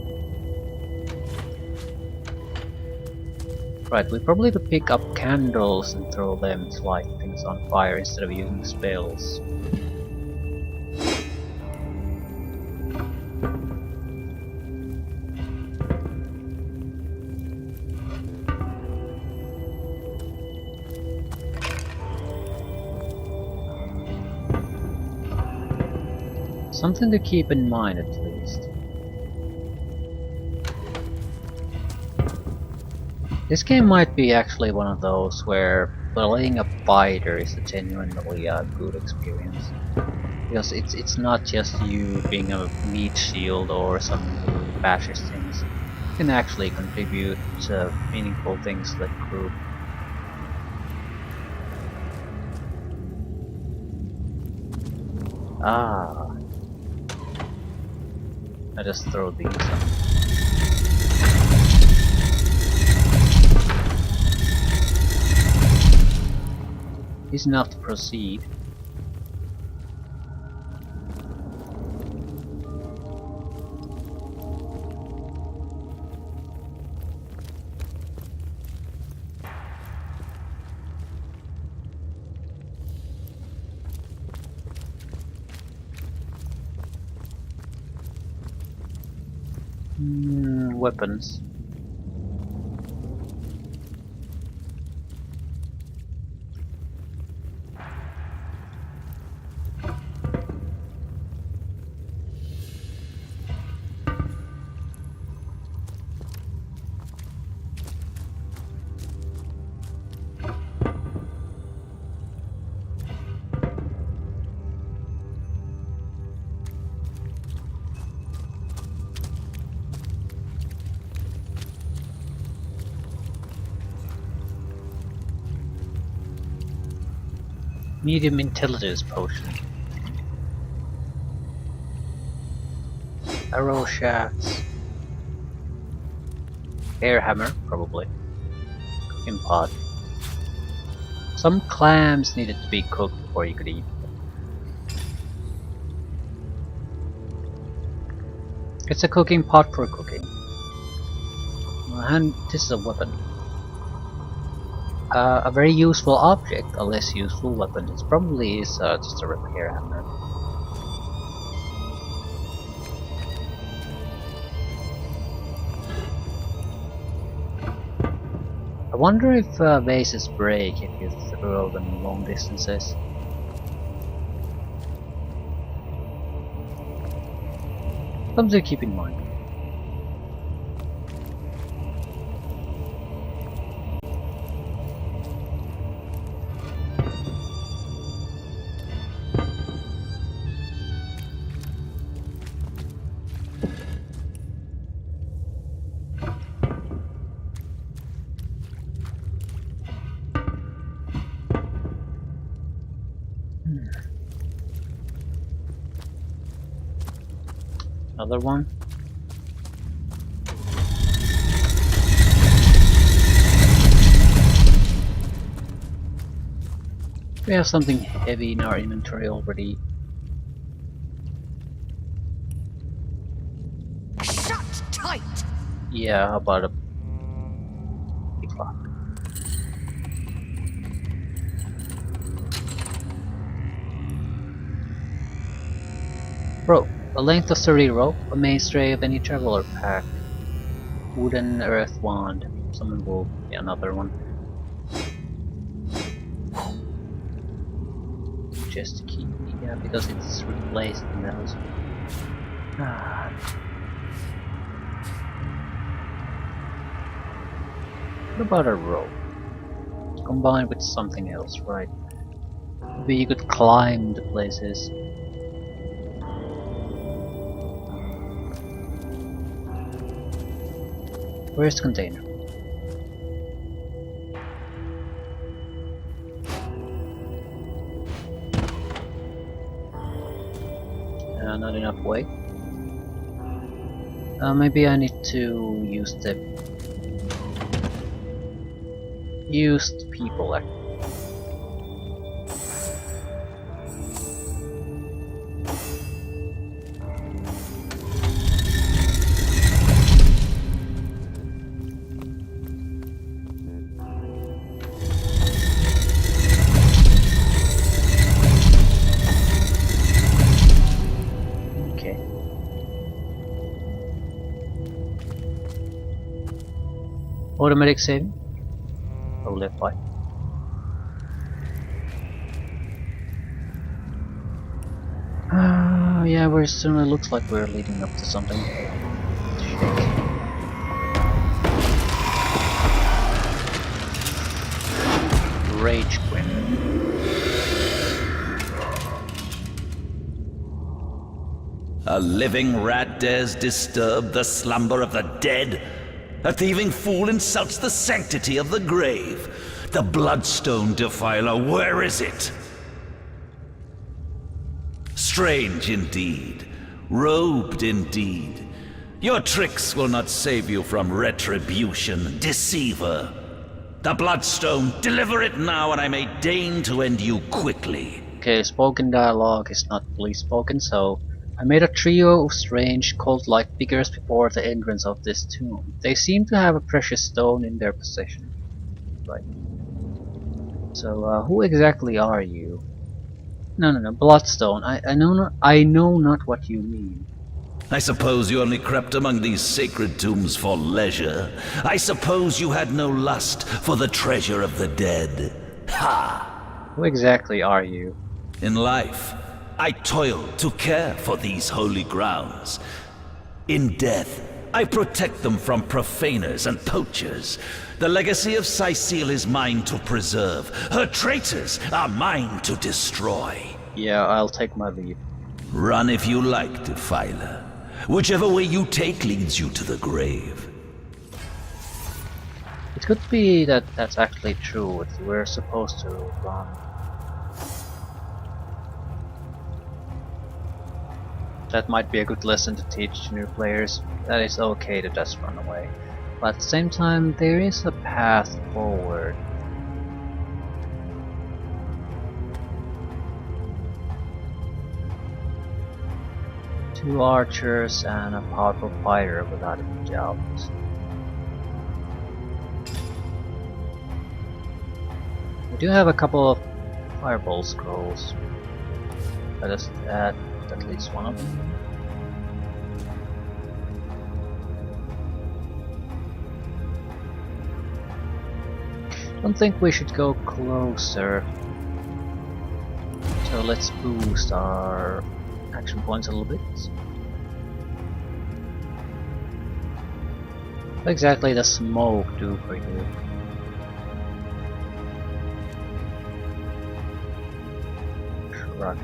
[SPEAKER 1] Right, we probably could pick up candles and throw them to light things on fire instead of using spells. Something to keep in mind at least. This game might be actually one of those where playing a fighter is a genuinely good experience. Because it's not just you being a meat shield or someone who bashes things. You can actually contribute to meaningful things to the group. Ah. I just throw these up. He's enough to proceed. Weapons. Medium intelligence potion. Arrow shafts. Air hammer, probably. Cooking pot. Some clams needed to be cooked before you could eat them. It's a cooking pot for cooking. And this is a weapon. A very useful object, a less useful weapon. It probably is just a repair hammer. I wonder if bases break if you throw them long distances. Something to keep in mind. Another one. We have something heavy in our inventory already.
[SPEAKER 2] Shut tight!
[SPEAKER 1] Yeah, how about a big lock? Rope. A length of 30 rope, a mainstay of any traveler pack. Wooden earth wand. Summon wolf. Yeah, another one. Just keep, yeah, because it's replaced in those. What about a rope? Combined with something else, right? Maybe you could climb the places. Where's the container? Not enough weight. Maybe I need to use the used people. Automatic saving? Oh, left by. Yeah, very soon it looks like we're leading up to something. Shit. Rage Queen.
[SPEAKER 7] A living rat dares disturb the slumber of the dead? A thieving fool insults the sanctity of the grave. The bloodstone defiler, where is it? Strange indeed, robed indeed. Your tricks will not save you from retribution, deceiver. The bloodstone, deliver it now and I may deign to end you quickly.
[SPEAKER 1] Okay, spoken dialogue is not fully spoken, so I made a trio of strange, cult-like figures before the entrance of this tomb. They seem to have a precious stone in their possession. Right. So, who exactly are you? No, Bloodstone. I know not what you mean.
[SPEAKER 7] I suppose you only crept among these sacred tombs for leisure. I suppose you had no lust for the treasure of the dead. Ha!
[SPEAKER 1] Who exactly are you?
[SPEAKER 7] In life, I toil to care for these holy grounds. In death, I protect them from profaners and poachers. The legacy of Cecile is mine to preserve. Her traitors are mine to destroy.
[SPEAKER 1] Yeah, I'll take my leave.
[SPEAKER 7] Run if you like, Defiler. Whichever way you take leads you to the grave.
[SPEAKER 1] It could be that that's actually true. We're supposed to run. That might be a good lesson to teach to new players, that it's okay to just run away. But at the same time, there is a path forward. Two archers and a powerful fighter without a doubt. We do have a couple of fireball scrolls. Let us add at least one of them. Don't think we should go closer. So let's boost our action points a little bit. What exactly does smoke do for you? Shrug.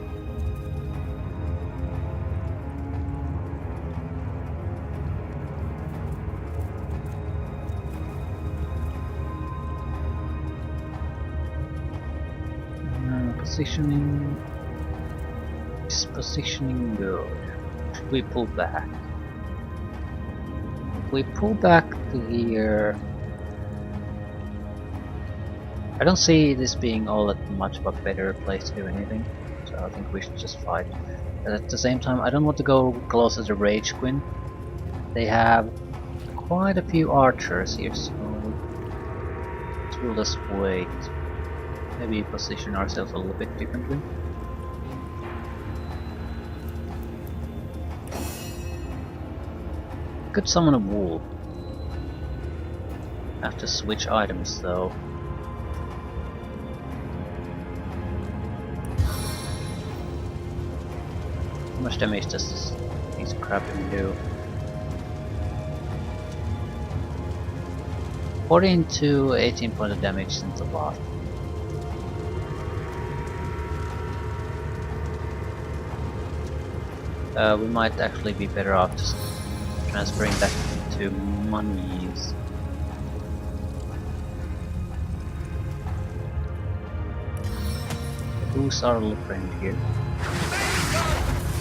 [SPEAKER 1] Positioning is positioning good. Should we pull back? If we pull back to here, I don't see this being all that much of a better place to do anything, so I think we should just fight. But at the same time, I don't want to go closer to Rage Queen. They have quite a few archers here, so we'll just wait. Maybe position ourselves a little bit differently. Could summon a wolf. Have to switch items though. How much damage does this piece of crap even do? 14 to 18 points of damage since the last. We might actually be better off just transferring that to monies. Who's our little friend here?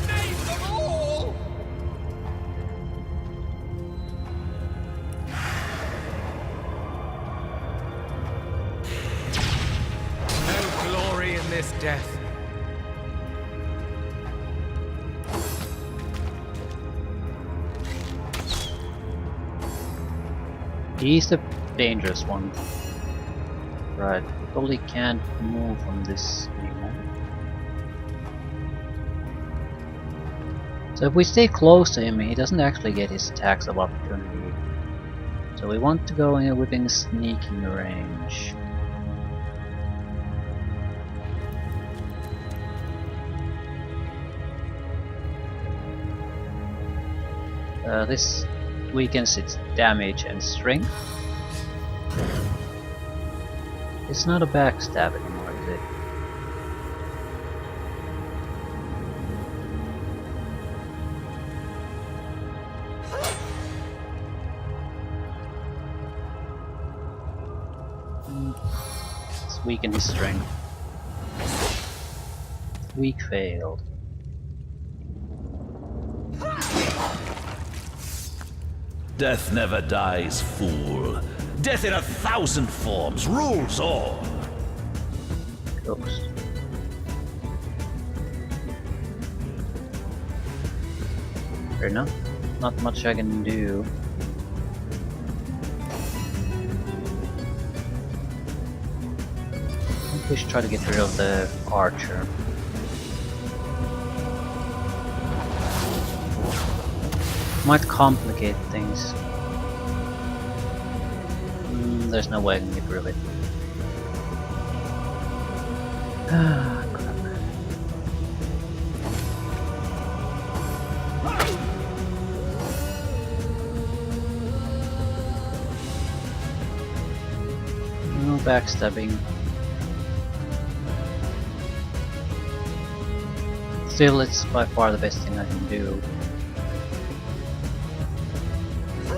[SPEAKER 4] Save them all!
[SPEAKER 3] No glory in this death.
[SPEAKER 1] He's the dangerous one. Right, probably can't move from this anymore. So if we stay close to him, he doesn't actually get his attacks of opportunity. So we want to go in within sneaking range. This weakens its damage and strength. It's not a backstab anymore, is it? Let's weaken his strength. Weak failed.
[SPEAKER 7] Death never dies, fool. Death in 1,000 forms rules all.
[SPEAKER 1] Ghost. Fair enough. Not much I can do. I think we should try to get rid of the archer. Might complicate things. There's no way I can get rid of it. Ah, crap. No backstabbing. Still, it's by far the best thing I can do.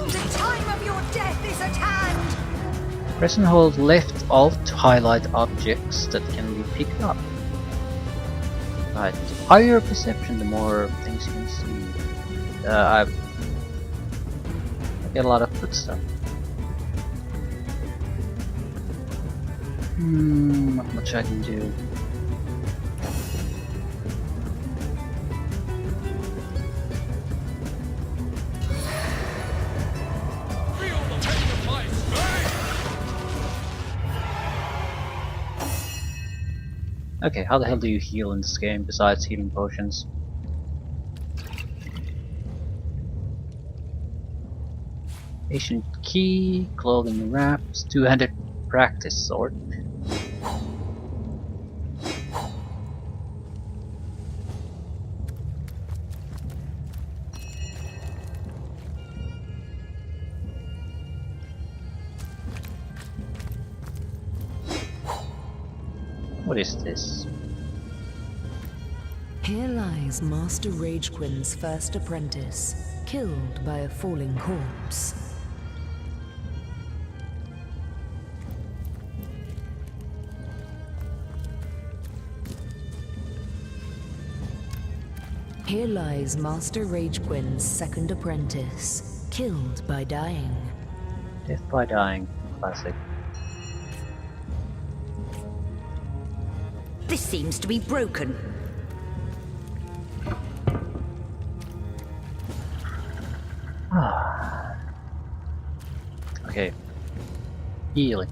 [SPEAKER 2] The time of your death is at hand!
[SPEAKER 1] Press and hold left alt to highlight objects that can be picked up. Right, the higher your perception, the more things you can see. I get a lot of good stuff. Not much I can do. Okay, how the hell do you heal in this game besides healing potions? Ancient key, clothing wraps, two-handed practice sword. What is this?
[SPEAKER 8] Here lies Master Ragequin's first apprentice, killed by a falling corpse. Here lies Master Ragequin's second apprentice, killed by dying.
[SPEAKER 1] Death by dying. Classic.
[SPEAKER 2] This seems to be broken.
[SPEAKER 1] Okay. Healing.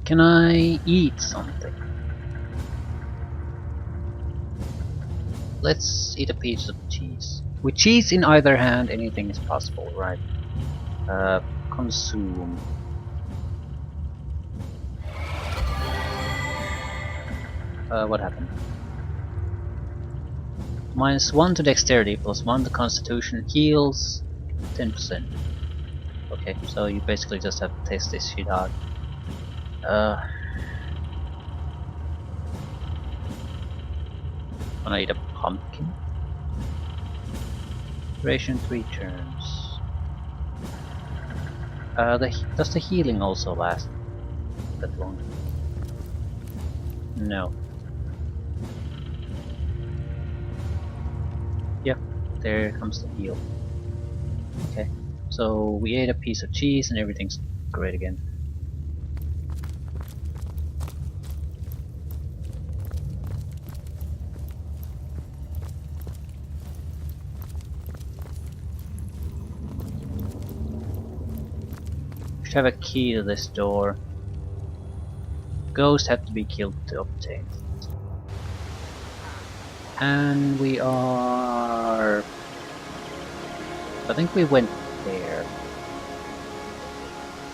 [SPEAKER 1] Can I eat something? Let's eat a piece of cheese. With cheese in either hand, anything is possible, right? Consume. What happened? -1 to dexterity, +1 to constitution, heals 10%. Okay, so you basically just have to test this shit out. Wanna eat a pumpkin? Duration 3 turns. Does the healing also last that long? No. Yep, there comes the heal. Okay, so we ate a piece of cheese and everything's great again. Should have a key to this door. Ghosts have to be killed to obtain. And we are... I think we went there.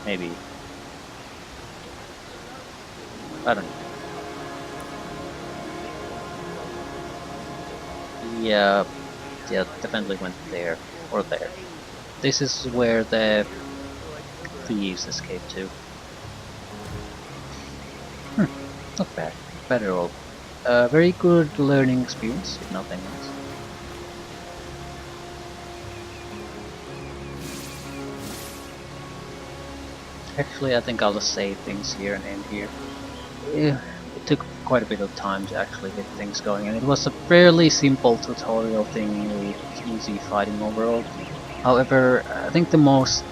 [SPEAKER 1] Maybe. I don't know. Yeah, definitely went there. Or there. This is where the thieves escaped to. Not bad. Better all. Very good learning experience, if nothing else. Actually, I think I'll just save things here and end here. It took quite a bit of time to actually get things going, and it was a fairly simple tutorial thing, really easy fighting overall. However, I think the most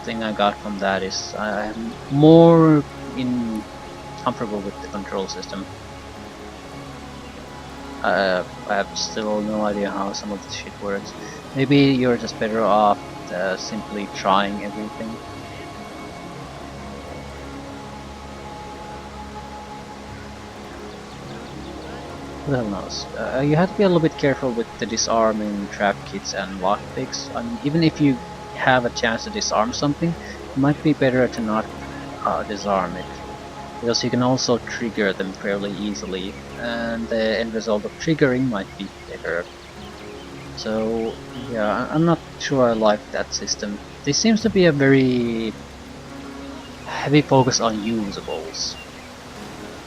[SPEAKER 1] thing I got from that is I'm more comfortable with the control system. I have still no idea how some of this shit works. Maybe you're just better off simply trying everything. Who the hell knows? You have to be a little bit careful with the disarming trap kits and lockpicks. I mean, even if you have a chance to disarm something, it might be better to not disarm it, because you can also trigger them fairly easily, and the end result of triggering might be better. So yeah, I'm not sure I like that system. This seems to be a very heavy focus on usables.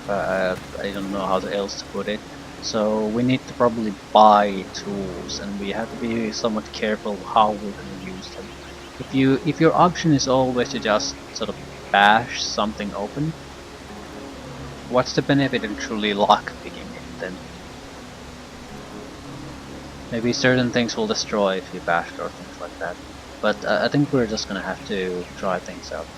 [SPEAKER 1] I don't know how else to put it. So we need to probably buy tools, and we have to be somewhat careful how we're going to use them. If your option is always to just sort of bash something open, what's the benefit in truly lockpicking it? something. Maybe certain things will destroy if you bash or things like that. But I think we're just gonna have to try things out.